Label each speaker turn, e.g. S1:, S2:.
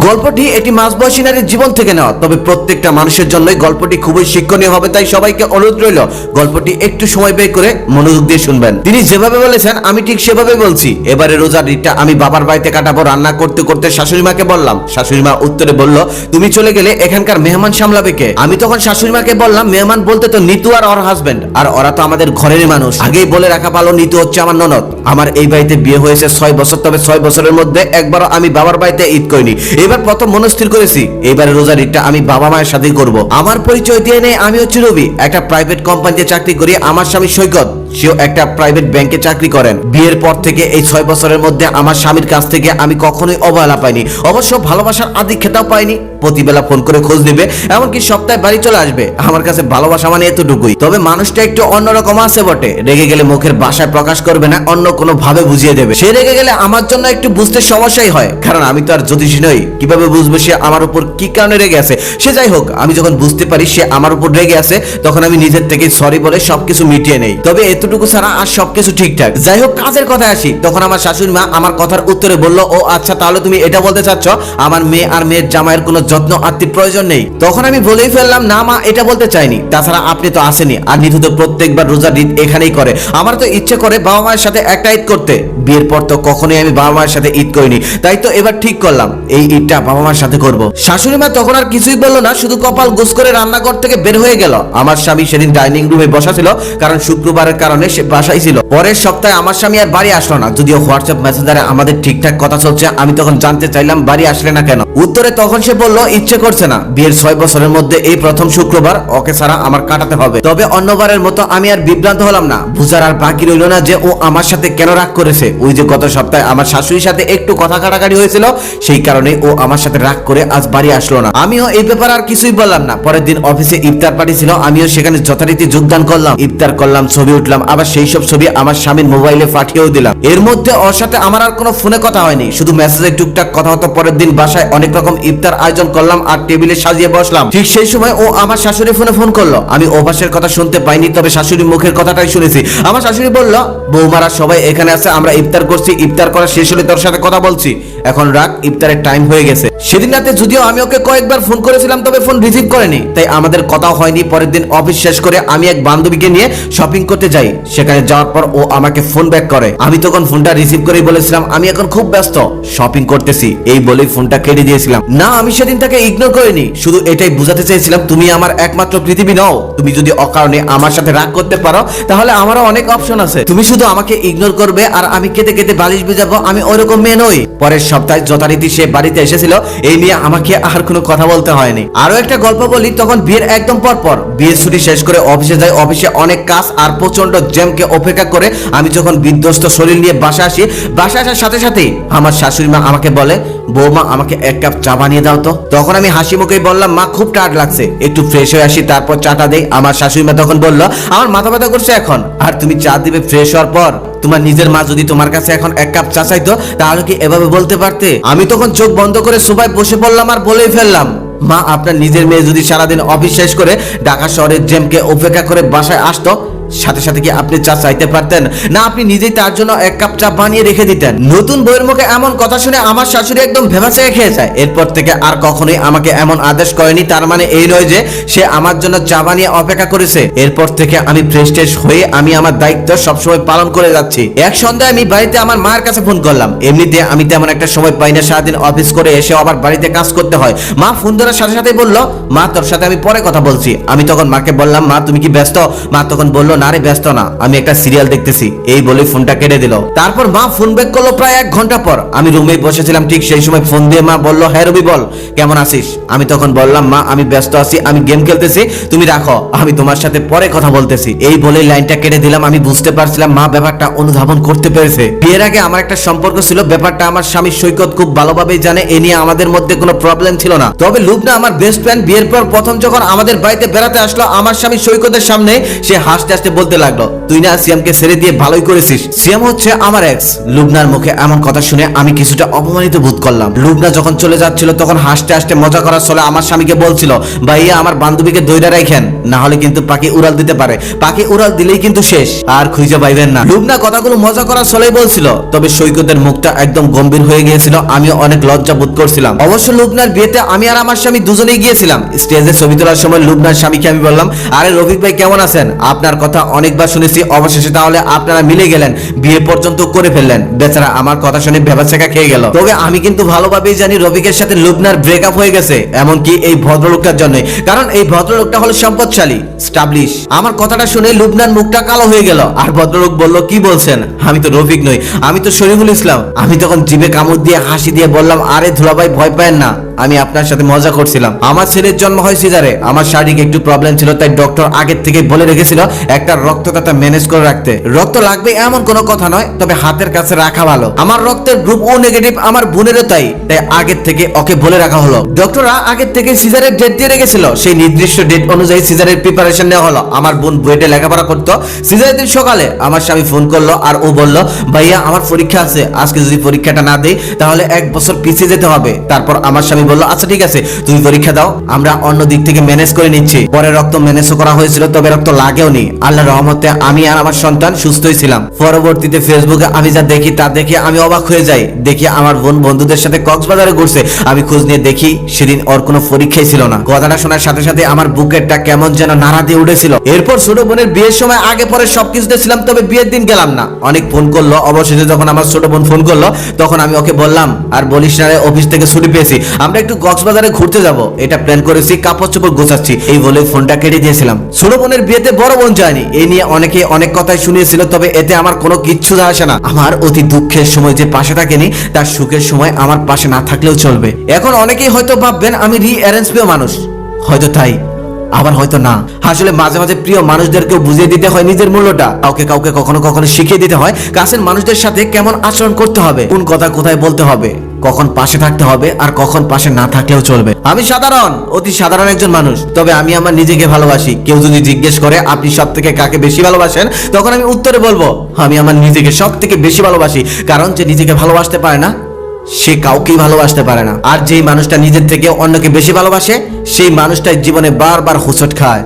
S1: গল্পটি এটি মাঝবয়সী নারীর জীবন থেকে নেওয়া, তবে প্রত্যেকটা মানুষের জন্যই গল্পটি খুবই শিক্ষণীয় হবে। তাই সবাইকে অনুরোধ রইল গল্পটি একটু সময় ব্যয় করে মনোযোগ দিয়ে শুনবেন। তিনি যেভাবে বলেছেন আমি ঠিক সেভাবে বলছি। এবারে রোজার ঈদটা আমি বাবার বাড়িতে কাটাবো। রান্না করতে করতে শাশুড়ি মাকে বললাম, শাশুড়ি মা উত্তরে বলল, তুমি চলে গেলে এখানকার মেহমান সামলাবে কে? আমি তখন শাশুড়ি মাকে বললাম, মেহমান বলতে তো নিতু আর ওর হাজবেন্ড, আর ওরা তো আমাদের ঘরেরই মানুষ। আগেই বলে রাখা ভালো, নিতু হচ্ছে আমার ননদ। আমার এই বাড়িতে বিয়ে হয়েছে 6 বছর, তবে 6 বছরের মধ্যে একবারও আমি বাবার বাড়িতে ঈদ করিনি। এবার প্রথম মনস্থির করেছি এবারে রোজার ঈদটা আমি বাবা মায়ের সাথেই করব। আমার পরিচয় দিয়ে নেই, আমি হচ্ছে রবি, একটা প্রাইভেট কোম্পানিতে চাকরি করি। আমার স্বামী সৈকত, সেও একটা প্রাইভেট ব্যাংকে চাকরি করেন। বিয়ের পর থেকে এই 6 বছরের মধ্যে আমার স্বামীর কাছ থেকে আমি কখনোই অবহেলা পাইনি, অবশ্য ভালোবাসার আদিক্ষেতাও পাইনি। প্রতিবেলা ফোন করে খোঁজ নেবে, এমনকি সপ্তাহে বাড়ি চলে আসবে। আমার কাছে ভালোবাসা মানে এতটুকুই। তবে মানুষটা একটু অন্যরকম আছে বটে। রেগে গেলে মুখের ভাষায় প্রকাশ করবে না, অন্য কোনো ভাবে বুঝিয়ে দেবে। সে রেগে গেলে আমার জন্য একটু বুঝতে সমস্যাই হয়, কারণ আমি তো আর জ্যোতিষী নই। কিভাবে বুঝবো সে আমার উপর কি কারণে রেগে আছে? সে যাই হোক, আমি যখন বুঝতে পারি সে আমার উপর রেগে আছে, তখন আমি নিজের থেকে সরি বলে সবকিছু মিটিয়ে নেই। তবে এতটুকু ছাড়া আর সবকিছু ঠিকঠাক। যাই হোক, কাজের কথায় আসি। তখন আমার শাশুড়ি মা আমার কথার উত্তরে বলল, ও আচ্ছা, তাহলে তুমি এটা বলতে চাচ্ছ আমার মেয়ে আর মেয়ের জামাইয়ের কোনো যত্ন আত্মীর প্রয়োজন নেই? তখন আমি বলেই ফেললাম, না মা, এটা বলতে চাইনি। তাছাড়া আপনি তো আসেনি, আর নিতু তো প্রত্যেকবার রোজার ঈদ এখানেই করে। আমার তো ইচ্ছে করে বাবা মায়ের সাথে একটা ঈদ করতে। বিয়ের পর তো কখনোই আমি বাবা মায়ের সাথে ঈদ করিনি, তাই তো এবার ঠিক করলাম এই ঈদটা বাবা মার সাথে করব। শাশুড়ি মা তখন আর কিছুই বললো না, শুধু কপাল গোস করে রান্নাঘর থেকে বের হয়ে গেল। আমার স্বামী সেদিন ডাইনিং রুমে বসা ছিল, কারণ শুক্রবারের কারণে সে বাসায় ছিল। পরের সপ্তাহে আমার স্বামী আর বাড়ি আসলো না, যদিও হোয়াটসঅ্যাপ মেসেঞ্জারে আমাদের ঠিকঠাক কথা চলছে। আমি তখন জানতে চাইলাম বাড়ি আসলে না কেন। উত্তরে তখন সে বলল, ইচ্ছে করছে না। বিয়ের 6 বছরের মধ্যে এই প্রথম শুক্রবার ওকে ছাড়া আমার কাটাতে হবে। তবে অন্যবারের মতো আমি আর বিভ্রান্ত হলাম না। বুঝার আর বাকি রইল না যে ও আমার সাথে কেন রাগ করেছে। ওই যে গত সপ্তাহে আমার শাশুড়ির সাথে একটু কথা কাটাকাটি হয়েছিল, সেই কারণে ও আমার সাথে রাগ করে আজ বাড়ি আসলো না। আমিও এই ব্যাপারে আর কিছুই বললাম না। পরের দিন অফিসে ইফতার পার্টি ছিল, আমিও সেখানে যথারীতি যোগদান করলাম। ইফতার করলাম, ছবি উঠলাম, আবার সেই সব ছবি আমার স্বামীর মোবাইলে পাঠিয়েও দিলাম। এর মধ্যে ওর সাথে আমার আর কোনো ফোনে কথা হয়নি, শুধু মেসেজে টুকটাক কথা হতো। পরের দিন বাসায় অনেক রকম ইফতার আয়োজন করলাম আর টেবিলে সাজিয়ে বসলাম। ঠিক সেই সময় ও আমার শাশুড়ি ফোন করলো। আমি অভ্যাসের কথা শুনতে পাইনি, তবে শাশুড়ির মুখের কথাটাই শুনেছি। আমার শাশুড়ি বলল, বৌমারা সবাই এখানে আছে, আমরা ইফতার করছি, ইফতার করা শেষ হলে তোর সাথে কথা বলছি। এখন রাত, ইফতারের টাইম হয়ে গেছে। সেদিন রাতে যদিও আমি ওকে কয়েকবার ফোন করেছিলাম, তবে ফোন রিসিভ করেনি, তাই আমাদের কথাও হয়নি। পরের দিন অফিস শেষ করে আমি এক বান্ধবীকে নিয়ে শপিং করতে যাই। সেখানে যাওয়ার পর ও আমাকে ফোন ব্যাক করে। আমি তখন ফোনটা রিসিভ করেই বলেছিলাম, আমি এখন খুব ব্যস্ত, শপিং করতেছি, এই বলেই ফোনটা কেটে দিয়েছিলাম। না, আমি সেদিন তাকে ইগনোর করিনি, শুধু এটাই বুঝাতে চাইছিলাম তুমি আমার একমাত্র পৃথিবী নও। তুমি যদি অকারণে আমার সাথে রাগ করতে পারো, তাহলে আমারও অনেক অপশন আছে। তুমি শুধু আমাকে ইগনোর করবে আর আমি কেটে কেটে বালিশ ভিজাবো, আমি ওইরকম মেয়ে নই। পরের সপ্তাহে যথারীতি সে বাড়িতে এসেছিল, এই নিয়ে আমাকে আর কোনো কথা বলতে হয়নি। আরো একটা গল্প বলি, তখন বিয়ের একদম পর বিয়ের ছুটি শেষ করে অফিসে যাই। অফিসে অনেক কাজ আর প্রচন্ড জ্যামকে অপেক্ষা করে আমি যখন বিধ্বস্ত শরীর নিয়ে বাসা আসি, বাসা আসার সাথে সাথেই আমার শাশুড়ি মা আমাকে বলে, বৌমা আমাকে 1 কাপ চা বানিয়ে দাও তো। তখন আমি হাসি মুখেই বললাম, মা খুব টায়ার্ড লাগছে, একটু ফ্রেশ হয়ে আসি, তারপর চাটা দেই। আমার শাশুড়ি মা তখন বলল, আমার মাথা ব্যথা করছে এখন, আর তুমি চা দিবে ফ্রেশ হওয়ার পর? তোমার নিজের মা যদি তোমার কাছে এখন 1 কাপ চা চাইতো, তাহলে কি এভাবে বলতে পারতে? আমি তখন চোখ বন্ধ করে সোফায় বসে পড়লাম আর বলেই ফেললাম, মা আপনার নিজের মেয়ে যদি সারাদিন অফিস শেষ করে ঢাকা শহরের জ্যামকে উপেক্ষা করে বাসায় আসতো, সাথে সাথে কি আপনি চা চাইতে পারতেন না? আপনি নিজেই তার জন্য 1 কাপ চা বানিয়ে রেখে দিতেন। নতুন বউয়ের মুখে এমন কথা শুনে আমার শাশুড়ি একদম ভেবাচেয়ে খেয়ে যায়। এরপর থেকে আর কখনোই আমাকে এমন আদেশ করেনি। তার মানে এই নয় যে সে আমার জন্য চা বানিয়ে অপেক্ষা করেছে। এরপর থেকে আমি ফ্রেশ ট্রেশ হয়ে আমি আমার দায়িত্ব সবসময় পালন করে যাচ্ছি। এক সন্ধ্যায় আমি বাড়িতে আমার মায়ের কাছে ফোন করলাম। এমনিতে আমি তেমন একটা সময় পাই না, সারাদিন অফিস করে এসে আবার বাড়িতে কাজ করতে হয়। মা ফোন ধরার সাথে সাথে বলল, মা তোর সাথে আমি পরে কথা বলছি। আমি তখন মাকে বললাম, মা তুমি কি ব্যস্ত? মা তখন বলল, না রে ব্যস্ত না, আমি একটা সিরিয়াল দেখতেছি, এই বলে ফোনটা কেটে দিল। তারপর মা ফোন ব্যাক করলো প্রায় 1 ঘন্টা পর। আমি রুমে বসেছিলাম, ঠিক সেই সময় ফোন দিয়ে মা বলল, হ্যাঁ রবি বল, কেমন আছিস? আমি তখন বললাম, মা আমি ব্যস্ত আছি, আমি গেম খেলতেছি, তুমি রাখো, আমি তোমার সাথে পরে কথা বলতেছি, এই বলে লাইনটা কেটে দিলাম। আমি বুঝতে পারছিলাম মা ব্যাপারটা অনুধাবন করতে পেরেছে। বিয়ের আগে আমার একটা সম্পর্ক ছিল, ব্যাপারটা আমার স্বামী সৈকত খুব ভালোভাবেই জানে, এ নিয়ে আমাদের মধ্যে কোনো প্রবলেম ছিল না। তবে লুবনা আমার বেস্ট ফ্রেন্ড বিয়ের পর প্রথম যখন আমাদের বাড়িতে বেড়াতে আসলো, আমার স্বামী সৈকতের সামনে সে হাসতে হাসতে হাসতে বলতে লাগলো, তুই না সিয়ামকে ছেড়ে দিয়ে ভালোই করেছিস। সিয়াম হচ্ছে আমার এক্স। লুবনার মুখে এমন কথা শুনে আমি কিছুটা অপমানিত বোধ করলাম। লুবনা যখন চলে যাচ্ছিল তখন হাসতে হাসতে মজা করার ছলে আমার স্বামীকে বলছিল, ভাইয়া আমার বান্ধবীকে দইরা রাখেন, না হলে কিন্তু পাখি উড়াল দিতে পারে, পাখি উড়াল দিলেই কিন্তু শেষ, আর খুঁজে পাইবেন না। লুবনা কথাগুলো মজা করার ছলেই বলছিল, তবে সৈকতের মুখটা একদম গম্ভীর হয়ে গিয়েছিল। আমিও অনেক লজ্জা বোধ করছিলাম। অবশ্য লুবনার বিয়েতে আমি আর আমার স্বামী দুজনেই গিয়েছিলাম। স্টেজে ছবি তোলার সময় লুবনার স্বামীকে আমি বললাম, আরে রফিক ভাই কেমন আছেন, আপনার কথা অনেকবার শুনেছি, অবশেষে তাহলে আপনারা মিলে গেলেন, বিয়ে পর্যন্ত করে ফেললেন। বেচারা আমার কথা শুনে ভেবাচেকা খেয়ে গেল। তবে আমি কিন্তু ভালোভাবেই জানি রফিকের সাথে লুবনার ব্রেকআপ হয়ে গেছে, এমনকি এই ভদ্রলোকটার জন্য, কারণ এই ভদ্রলোকটা হলো সম্পদশালী, স্টাবলিশ। আমার কথাটা শুনে লুবনার মুখটা কালো হয়ে গেল। আর ভদ্রলোক বলল, কি বলছেন, আমি তো রফিক নই, আমি তো শরীফুল ইসলাম। আমি তখন জিভে কামড় দিয়ে হাসি দিয়ে বললাম, আরে ধুলাভাই ভয় পায়েন না, আমি আপনার সাথে মজা করছিলাম। আমার ছেলের জন্ম হয় সিজারে, আমার শারীরিক একটু প্রবলেম ছিল, তাই ডক্টর আগের থেকে বলে রেখেছিল একটা রক্তদাতা ম্যানেজ করে রাখতে। রক্ত লাগবে এমন কোনো কথা নয়, তবে হাতের কাছে রাখা ভালো। আমার রক্তের গ্রুপ ও নেগেটিভ, আমার বোনেরও তাই আগের থেকে ওকে বলে রাখা হলো। ডক্টররা আগের থেকে সিজারের ডেট দিয়ে রেখেছিল, সেই নির্দিষ্ট ডেট অনুযায়ী সিজারের প্রিপারেশন নেওয়া হলো। আমার বোন বুয়েটে লেখাপড়া করতো। সিজারের দিন সকালে আমার স্বামী ফোন করলো, আর ও বলল, ভাইয়া আমার পরীক্ষা আছে, আজকে যদি পরীক্ষাটা না দেই তাহলে 1 বছর পিছিয়ে যেতে হবে। তারপর আমার স্বামী বলল, আচ্ছা ঠিক আছে, তুমি পরীক্ষা দাও, আমরা অন্য দিক থেকে ম্যানেজ করে নিচ্ছি। পরে রক্ত ম্যানেজও করা হয়েছিল, তবে রক্ত লাগেও নি। আল্লাহর রহমতে আমি আর আমার সন্তান সুস্থই ছিলাম। পরবর্তীতে ফেসবুকে আমি যা দেখি তা দেখে আমি অবাক হয়ে যাই। দেখি আমার বোন বন্ধুদের সাথে কক্সবাজারে ঘুরছে। আমি খোঁজ নিয়ে দেখি সেদিন ওর কোনো পরীক্ষাই ছিল না। কথাটা শোনার সাথে সাথে আমার বুকেরটা কেমন যেন নাড়া দিয়ে উঠেছিল। এরপর ছোট বোনের বিয়ের সময় আগে পরে সবকিছুতে ছিলাম, তবে বিয়ের দিন গেলাম না। অনেক ফোন করলো, অবশেষে যখন আমার ছোট বোন ফোন করলো তখন আমি ওকে বললাম, আর বলিস না রে, অফিস থেকে ছুটি পেয়েছি, আমরা একটু কক্সবাজারে ঘুরতে যাব, এটা প্ল্যান করেছি, কাপড় চোপড় গোছাচ্ছি, এই বলে ফোনটা কেটে দিয়েছিলাম। ছোট বোনের বিয়েতে বড় বোন যায়নি, এই নিয়ে অনেকে অনেক কথাই শুনিয়েছিল, তবে এতে আমার কোনো কিচ্ছু যায় আসে না। আমার অতি দুঃখের সময় যে পাশে থাকেনি, তার সুখের সময় আমার পাশে না থাকলেও চলবে। এখন অনেকেই হয়তো ভাববেন আমি রি-অ্যারেঞ্জ প্রিয় মানুষ, হয়তো তাই, আবার হয়তো না। আসলে মাঝে মাঝে প্রিয় মানুষদেরকেও বুঝিয়ে দিতে হয় নিজের মূল্যটা। কাউকে কাউকে কখনো কখনো শিখিয়ে দিতে হয় কাছের মানুষদের সাথে কেমন আচরণ করতে হবে, কোন কথা কোথায় বলতে হবে, কখন পাশে থাকতে হবে আর কখন পাশে না থাকলেও চলবে। আমি সাধারণ, অতি সাধারণ একজন মানুষ, তবে আমি আমার নিজেকে ভালোবাসি। কেউ যদি জিজ্ঞেস করে আপনি সব থেকে কাকে বেশি ভালোবাসেন, তখন আমি উত্তরে বলবো, আমি আমার নিজেকে সব থেকে বেশি ভালোবাসি। কারণ যে নিজেকে ভালোবাসতে পারে না, সে কাউকেই ভালোবাসতে পারে না। আর যেই মানুষটা নিজের থেকে অন্যকে বেশি ভালোবাসে, সেই মানুষটাই জীবনে বারবার হোঁচট খায়।